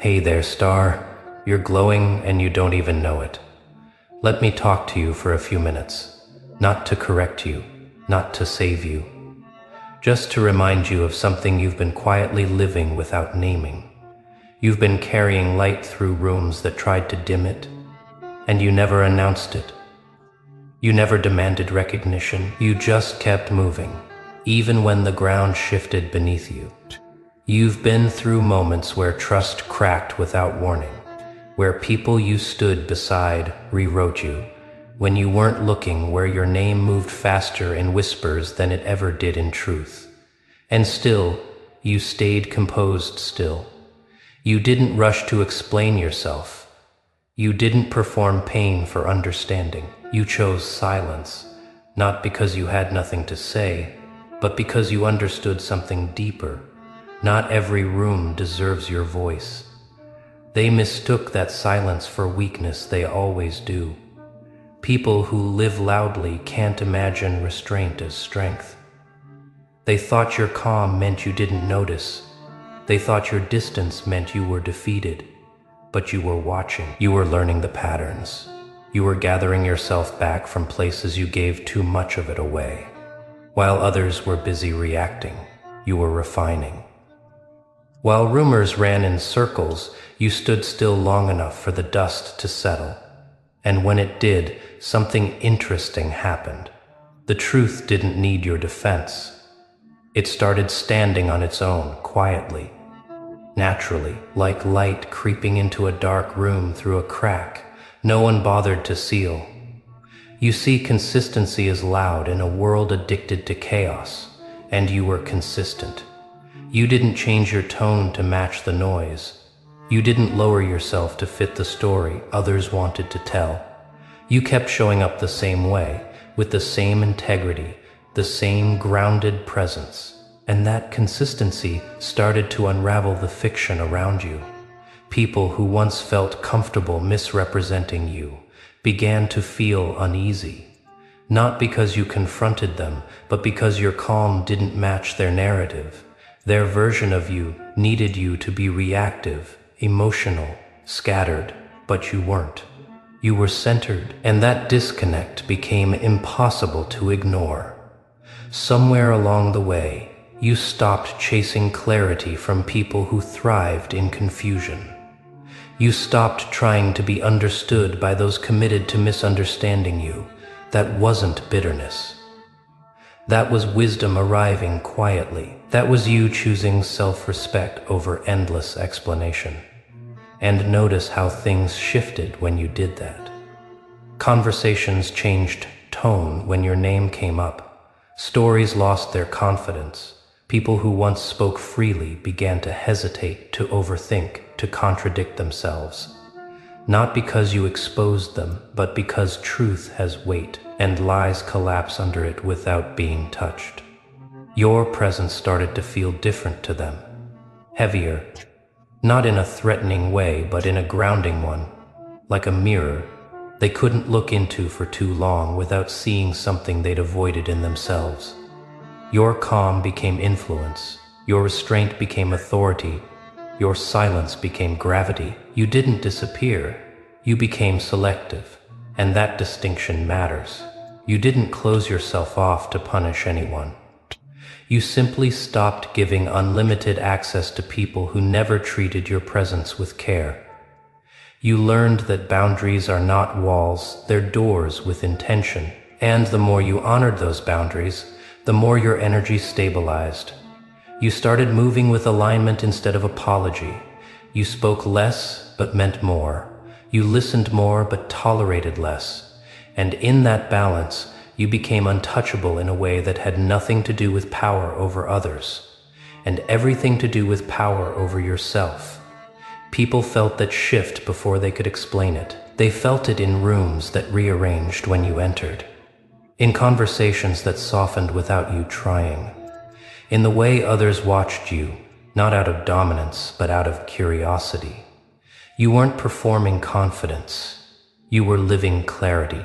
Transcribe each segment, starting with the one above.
Hey there, star. You're glowing and you don't even know it. Let me talk to you for a few minutes. Not to correct you, not to save you. Just to remind you of something you've been quietly living without naming. You've been carrying light through rooms that tried to dim it, and you never announced it. You never demanded recognition. You just kept moving, even when the ground shifted beneath you. You've been through moments where trust cracked without warning, where people you stood beside rewrote you, when you weren't looking, where your name moved faster in whispers than it ever did in truth. And still, you stayed composed still. You didn't rush to explain yourself. You didn't perform pain for understanding. You chose silence, not because you had nothing to say, but because you understood something deeper. Not every room deserves your voice. They mistook that silence for weakness, they always do. People who live loudly can't imagine restraint as strength. They thought your calm meant you didn't notice. They thought your distance meant you were defeated. But you were watching. You were learning the patterns. You were gathering yourself back from places you gave too much of it away. While others were busy reacting, you were refining. While rumors ran in circles, you stood still long enough for the dust to settle. And when it did, something interesting happened. The truth didn't need your defense. It started standing on its own, quietly, naturally, like light creeping into a dark room through a crack no one bothered to seal. You see, consistency is loud in a world addicted to chaos, and you were consistent. You didn't change your tone to match the noise. You didn't lower yourself to fit the story others wanted to tell. You kept showing up the same way, with the same integrity, the same grounded presence. And that consistency started to unravel the fiction around you. People who once felt comfortable misrepresenting you began to feel uneasy. Not because you confronted them, but because your calm didn't match their narrative. Their version of you needed you to be reactive, emotional, scattered, but you weren't. You were centered, and that disconnect became impossible to ignore. Somewhere along the way, you stopped chasing clarity from people who thrived in confusion. You stopped trying to be understood by those committed to misunderstanding you. That wasn't bitterness. That was wisdom arriving quietly. That was you choosing self-respect over endless explanation. And notice how things shifted when you did that. Conversations changed tone when your name came up. Stories lost their confidence. People who once spoke freely began to hesitate, to overthink, to contradict themselves. Not because you exposed them, but because truth has weight, and lies collapse under it without being touched. Your presence started to feel different to them. Heavier, not in a threatening way, but in a grounding one. Like a mirror they couldn't look into for too long without seeing something they'd avoided in themselves. Your calm became influence. Your restraint became authority. Your silence became gravity. You didn't disappear. You became selective. And that distinction matters. You didn't close yourself off to punish anyone. You simply stopped giving unlimited access to people who never treated your presence with care. You learned that boundaries are not walls, they're doors with intention. And the more you honored those boundaries, the more your energy stabilized. You started moving with alignment instead of apology. You spoke less, but meant more. You listened more, but tolerated less. And in that balance, you became untouchable in a way that had nothing to do with power over others, and everything to do with power over yourself. People felt that shift before they could explain it. They felt it in rooms that rearranged when you entered, in conversations that softened without you trying, in the way others watched you, not out of dominance, but out of curiosity. You weren't performing confidence. You were living clarity.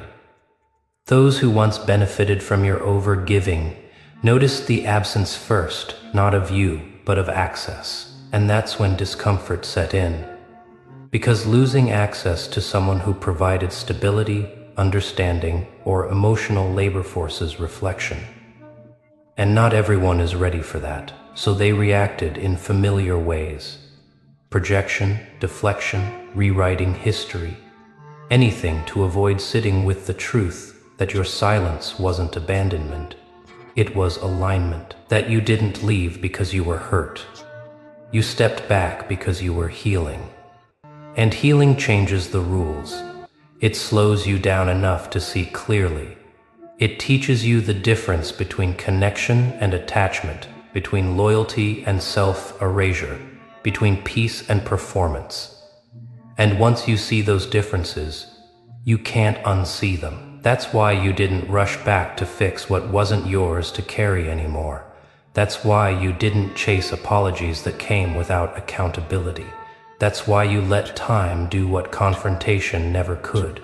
Those who once benefited from your over-giving noticed the absence first, not of you, but of access. And that's when discomfort set in. Because losing access to someone who provided stability, understanding, or emotional labor forces reflection. And not everyone is ready for that, so they reacted in familiar ways. Projection, deflection, rewriting history. Anything to avoid sitting with the truth that your silence wasn't abandonment. It was alignment, that you didn't leave because you were hurt. You stepped back because you were healing. And healing changes the rules. It slows you down enough to see clearly. It teaches you the difference between connection and attachment, between loyalty and self-erasure, between peace and performance. And once you see those differences, you can't unsee them. That's why you didn't rush back to fix what wasn't yours to carry anymore. That's why you didn't chase apologies that came without accountability. That's why you let time do what confrontation never could.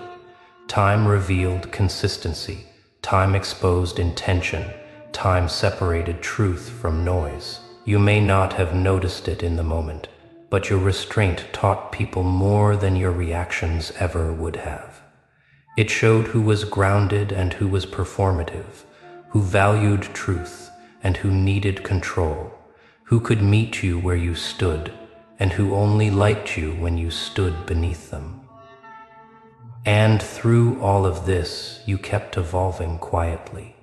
Time revealed consistency. Time exposed intention. Time separated truth from noise. You may not have noticed it in the moment, but your restraint taught people more than your reactions ever would have. It showed who was grounded and who was performative, who valued truth and who needed control, who could meet you where you stood, and who only liked you when you stood beneath them. And through all of this, you kept evolving quietly.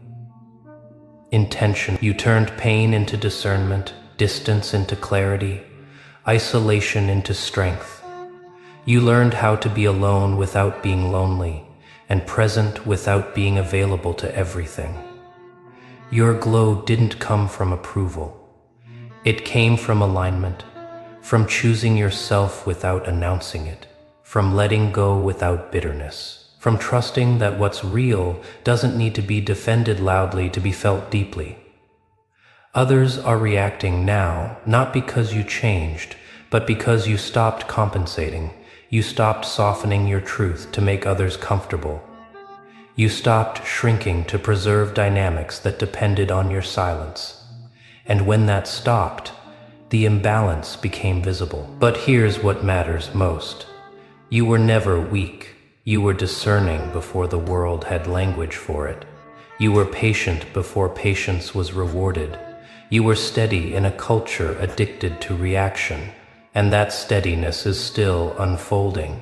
Intention, you turned pain into discernment, distance into clarity, isolation into strength. You learned how to be alone without being lonely, and present without being available to everything. Your glow didn't come from approval. It came from alignment, from choosing yourself without announcing it, from letting go without bitterness, from trusting that what's real doesn't need to be defended loudly to be felt deeply. Others are reacting now, not because you changed, but because you stopped compensating. You stopped softening your truth to make others comfortable. You stopped shrinking to preserve dynamics that depended on your silence. And when that stopped, the imbalance became visible. But here's what matters most. You were never weak. You were discerning before the world had language for it. You were patient before patience was rewarded. You were steady in a culture addicted to reaction, and that steadiness is still unfolding.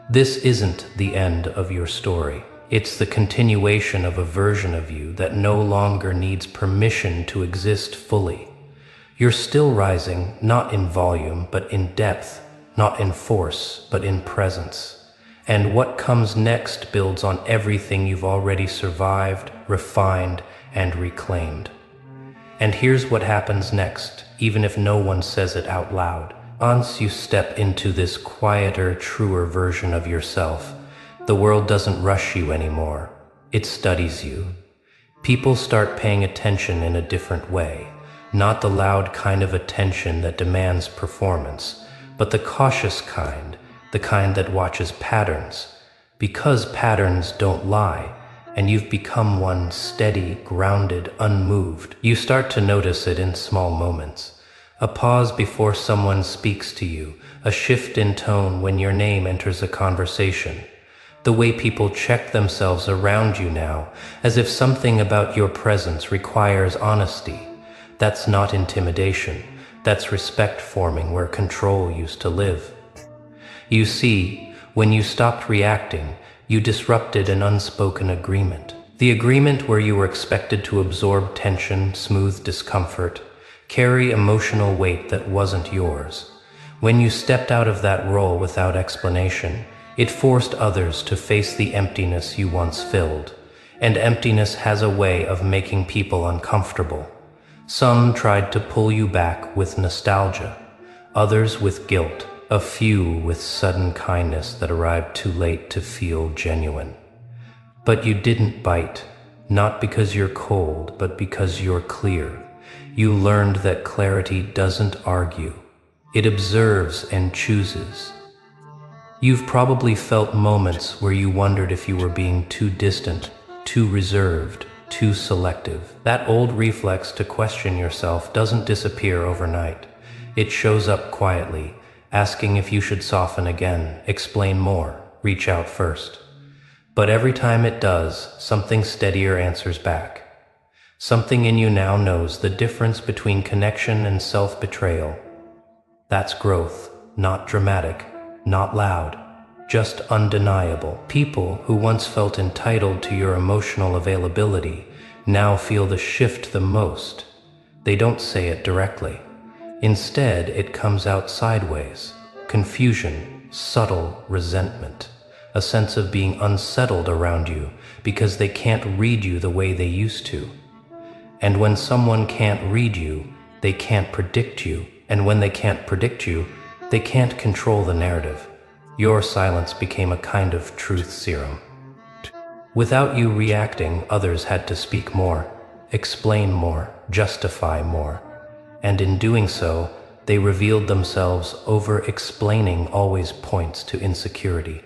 This isn't the end of your story. It's the continuation of a version of you that no longer needs permission to exist fully. You're still rising, not in volume, but in depth, not in force, but in presence. And what comes next builds on everything you've already survived, refined, and reclaimed. And here's what happens next, even if no one says it out loud. Once you step into this quieter, truer version of yourself, the world doesn't rush you anymore. It studies you. People start paying attention in a different way. Not the loud kind of attention that demands performance, but the cautious kind, the kind that watches patterns. Because patterns don't lie, and you've become one steady, grounded, unmoved, you start to notice it in small moments. A pause before someone speaks to you, a shift in tone when your name enters a conversation. The way people check themselves around you now, as if something about your presence requires honesty. That's not intimidation. That's respect forming where control used to live. You see, when you stopped reacting, you disrupted an unspoken agreement. The agreement where you were expected to absorb tension, smooth discomfort, carry emotional weight that wasn't yours. When you stepped out of that role without explanation, it forced others to face the emptiness you once filled. And emptiness has a way of making people uncomfortable. Some tried to pull you back with nostalgia, others with guilt, a few with sudden kindness that arrived too late to feel genuine. But you didn't bite, not because you're cold, but because you're clear. You learned that clarity doesn't argue. It observes and chooses. You've probably felt moments where you wondered if you were being too distant, too reserved, too selective. That old reflex to question yourself doesn't disappear overnight. It shows up quietly, asking if you should soften again, explain more, reach out first. But every time it does, something steadier answers back. Something in you now knows the difference between connection and self-betrayal. That's growth, not dramatic, not loud, just undeniable. People who once felt entitled to your emotional availability now feel the shift the most. They don't say it directly. Instead, it comes out sideways. Confusion, subtle resentment, a sense of being unsettled around you because they can't read you the way they used to. And when someone can't read you, they can't predict you. And when they can't predict you, they can't control the narrative. Your silence became a kind of truth serum. Without you reacting, others had to speak more, explain more, justify more. And in doing so, they revealed themselves. Over-explaining always points to insecurity.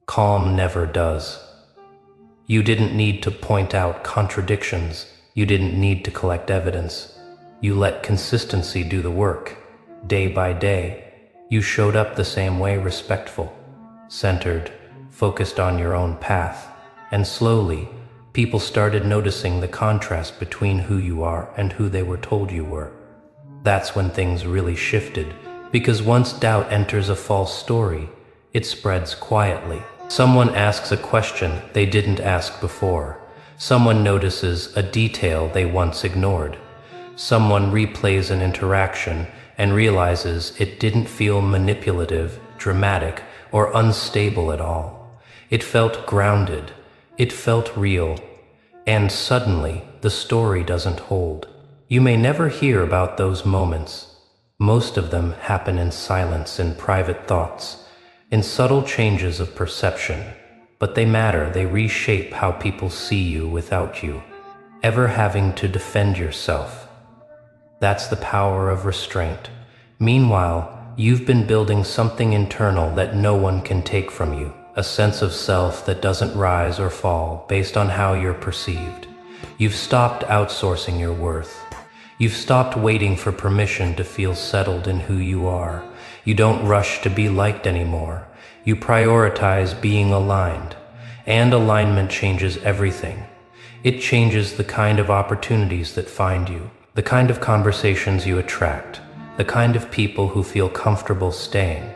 Calm never does. You didn't need to point out contradictions. You didn't need to collect evidence. You let consistency do the work. Day by day, you showed up the same way, respectful, centered, focused on your own path. And slowly, people started noticing the contrast between who you are and who they were told you were. That's when things really shifted, because once doubt enters a false story, it spreads quietly. Someone asks a question they didn't ask before. Someone notices a detail they once ignored. Someone replays an interaction and realizes it didn't feel manipulative, dramatic, or unstable at all. It felt grounded. It felt real. And suddenly, the story doesn't hold. You may never hear about those moments. Most of them happen in silence, in private thoughts, in subtle changes of perception. But they matter. They reshape how people see you without you ever having to defend yourself. That's the power of restraint. Meanwhile, you've been building something internal that no one can take from you, a sense of self that doesn't rise or fall based on how you're perceived. You've stopped outsourcing your worth. You've stopped waiting for permission to feel settled in who you are. You don't rush to be liked anymore. You prioritize being aligned. And alignment changes everything. It changes the kind of opportunities that find you, the kind of conversations you attract, the kind of people who feel comfortable staying.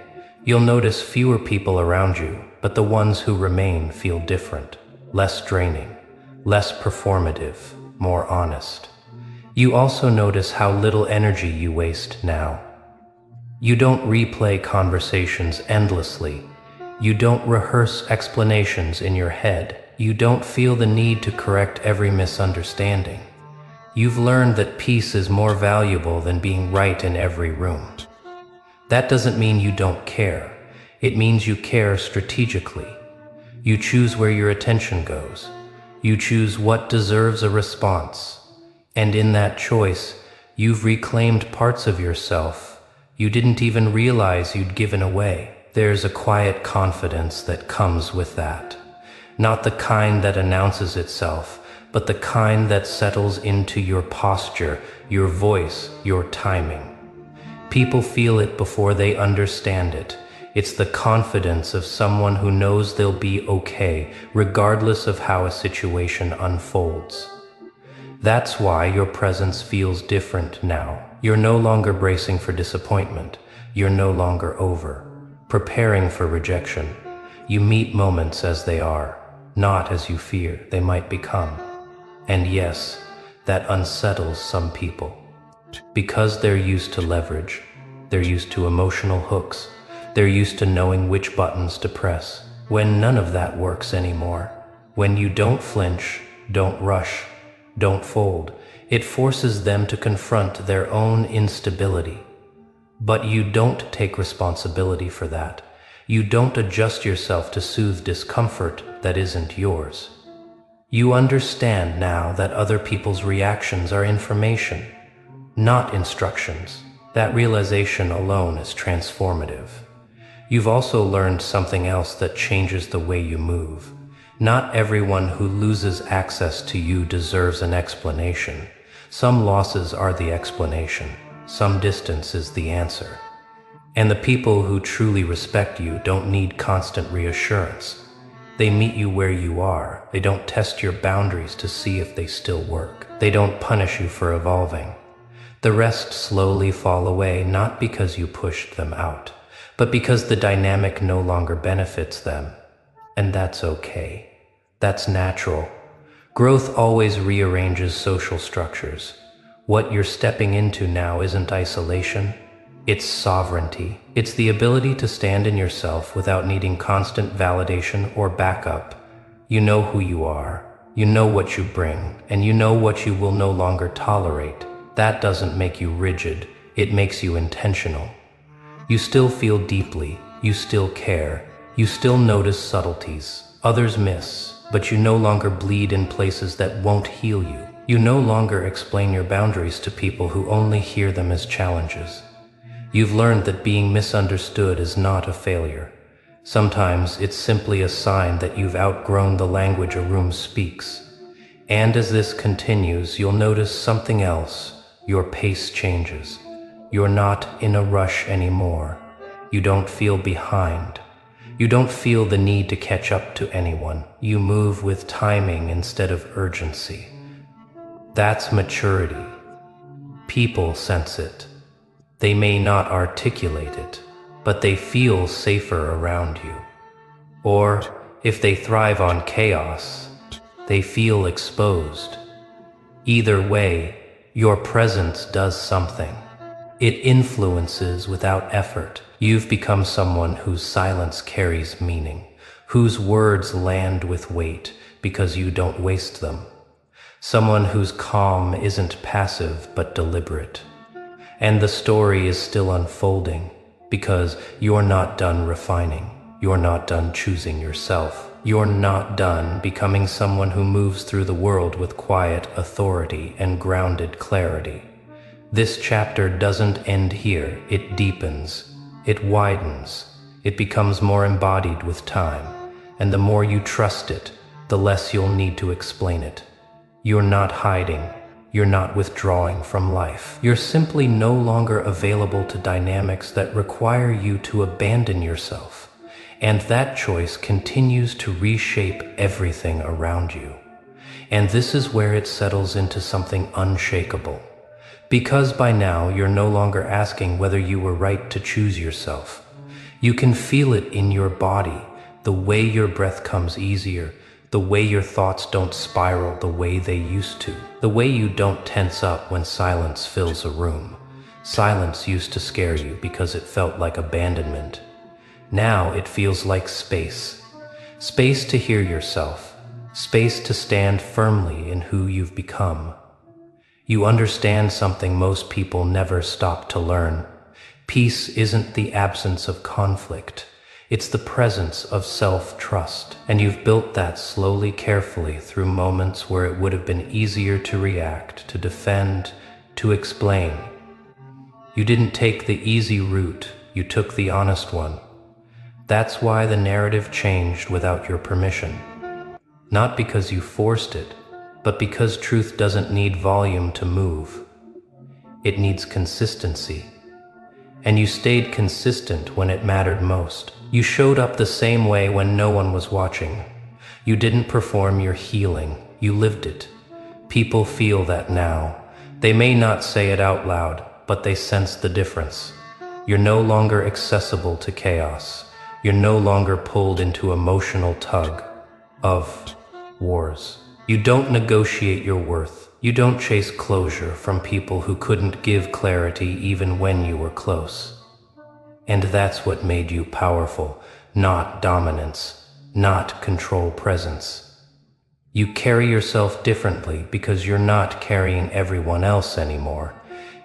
You'll notice fewer people around you, but the ones who remain feel different, less draining, less performative, more honest. You also notice how little energy you waste now. You don't replay conversations endlessly. You don't rehearse explanations in your head. You don't feel the need to correct every misunderstanding. You've learned that peace is more valuable than being right in every room. That doesn't mean you don't care. It means you care strategically. You choose where your attention goes. You choose what deserves a response. And in that choice, you've reclaimed parts of yourself you didn't even realize you'd given away. There's a quiet confidence that comes with that. Not the kind that announces itself, but the kind that settles into your posture, your voice, your timing. People feel it before they understand it. It's the confidence of someone who knows they'll be okay, regardless of how a situation unfolds. That's why your presence feels different now. You're no longer bracing for disappointment. You're no longer preparing for rejection. You meet moments as they are, not as you fear they might become. And yes, that unsettles some people. Because they're used to leverage, they're used to emotional hooks, they're used to knowing which buttons to press. When none of that works anymore, when you don't flinch, don't rush, don't fold, it forces them to confront their own instability. But you don't take responsibility for that. You don't adjust yourself to soothe discomfort that isn't yours. You understand now that other people's reactions are information, not instructions. That realization alone is transformative. You've also learned something else that changes the way you move. Not everyone who loses access to you deserves an explanation. Some losses are the explanation. Some distance is the answer. And the people who truly respect you don't need constant reassurance. They meet you where you are. They don't test your boundaries to see if they still work. They don't punish you for evolving. The rest slowly fall away, not because you pushed them out, but because the dynamic no longer benefits them. And that's okay. That's natural. Growth always rearranges social structures. What you're stepping into now isn't isolation. It's sovereignty. It's the ability to stand in yourself without needing constant validation or backup. You know who you are, you know what you bring, and you know what you will no longer tolerate. That doesn't make you rigid, it makes you intentional. You still feel deeply, you still care, you still notice subtleties others miss, but you no longer bleed in places that won't heal you. You no longer explain your boundaries to people who only hear them as challenges. You've learned that being misunderstood is not a failure. Sometimes it's simply a sign that you've outgrown the language a room speaks. And as this continues, you'll notice something else. Your pace changes. You're not in a rush anymore. You don't feel behind. You don't feel the need to catch up to anyone. You move with timing instead of urgency. That's maturity. People sense it. They may not articulate it, but they feel safer around you. Or, if they thrive on chaos, they feel exposed. Either way, your presence does something. It influences without effort. You've become someone whose silence carries meaning, whose words land with weight because you don't waste them. Someone whose calm isn't passive but deliberate. And the story is still unfolding because you're not done refining. You're not done choosing yourself. You're not done becoming someone who moves through the world with quiet authority and grounded clarity. This chapter doesn't end here. It deepens. It widens. It becomes more embodied with time. And the more you trust it, the less you'll need to explain it. You're not hiding. You're not withdrawing from life. You're simply no longer available to dynamics that require you to abandon yourself. And that choice continues to reshape everything around you. And this is where it settles into something unshakable. Because by now you're no longer asking whether you were right to choose yourself. You can feel it in your body, the way your breath comes easier, the way your thoughts don't spiral the way they used to, the way you don't tense up when silence fills a room. Silence used to scare you because it felt like abandonment. Now it feels like space. Space to hear yourself. Space to stand firmly in who you've become. You understand something most people never stop to learn. Peace isn't the absence of conflict. It's the presence of self-trust, and you've built that slowly, carefully through moments where it would have been easier to react, to defend, to explain. You didn't take the easy route, you took the honest one. That's why the narrative changed without your permission. Not because you forced it, but because truth doesn't need volume to move. It needs consistency. And you stayed consistent when it mattered most. You showed up the same way when no one was watching. You didn't perform your healing, you lived it. People feel that now. They may not say it out loud, but they sense the difference. You're no longer accessible to chaos. You're no longer pulled into emotional tug of wars. You don't negotiate your worth. You don't chase closure from people who couldn't give clarity even when you were close. And that's what made you powerful, not dominance, not control presence. You carry yourself differently because you're not carrying everyone else anymore.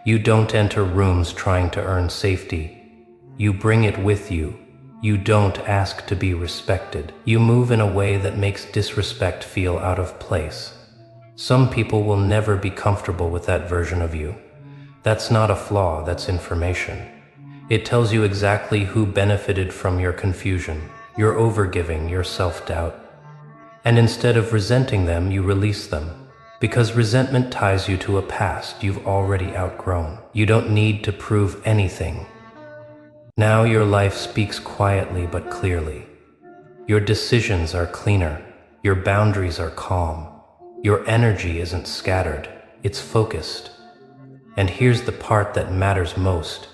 You don't enter rooms trying to earn safety. You bring it with you. You don't ask to be respected. You move in a way that makes disrespect feel out of place. Some people will never be comfortable with that version of you. That's not a flaw, that's information. It tells you exactly who benefited from your confusion, your overgiving, your self-doubt. And instead of resenting them, you release them. Because resentment ties you to a past you've already outgrown. You don't need to prove anything. Now your life speaks quietly but clearly. Your decisions are cleaner. Your boundaries are calm. Your energy isn't scattered, it's focused. And here's the part that matters most.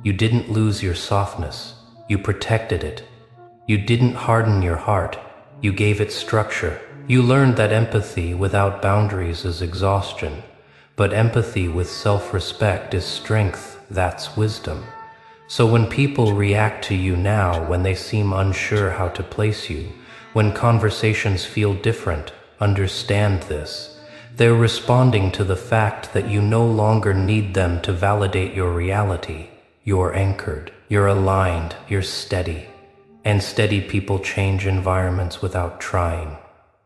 You didn't lose your softness. You protected it. You didn't harden your heart. You gave it structure. You learned that empathy without boundaries is exhaustion, but empathy with self-respect is strength. That's wisdom. So when people react to you now, when they seem unsure how to place you, when conversations feel different, understand this. They're responding to the fact that you no longer need them to validate your reality. You're anchored, you're aligned, you're steady. And steady people change environments without trying.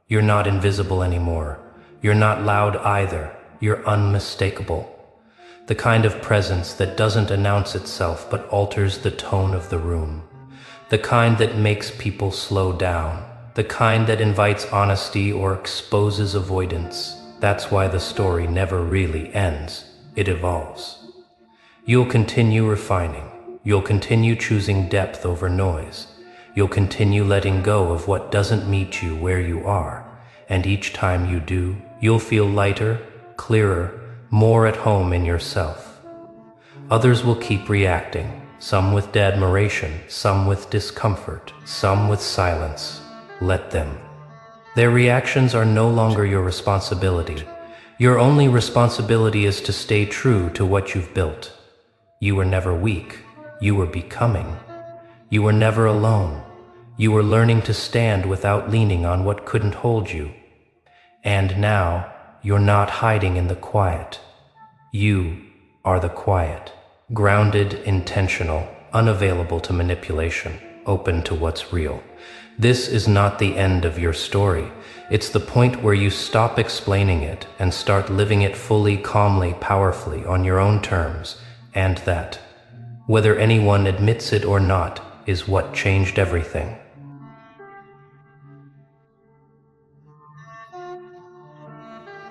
You're not invisible anymore. You're not loud either. You're unmistakable. The kind of presence that doesn't announce itself but alters the tone of the room. The kind that makes people slow down. The kind that invites honesty or exposes avoidance. That's why the story never really ends. It evolves. You'll continue refining. You'll continue choosing depth over noise. You'll continue letting go of what doesn't meet you where you are. And each time you do, you'll feel lighter, clearer, more at home in yourself. Others will keep reacting, some with admiration, some with discomfort, some with silence. Let them. Their reactions are no longer your responsibility. Your only responsibility is to stay true to what you've built. You were never weak. You were becoming. You were never alone. You were learning to stand without leaning on what couldn't hold you. And now, you're not hiding in the quiet. You are the quiet. Grounded, intentional, unavailable to manipulation, open to what's real. This is not the end of your story. It's the point where you stop explaining it and start living it fully, calmly, powerfully, on your own terms. And that, whether anyone admits it or not, is what changed everything.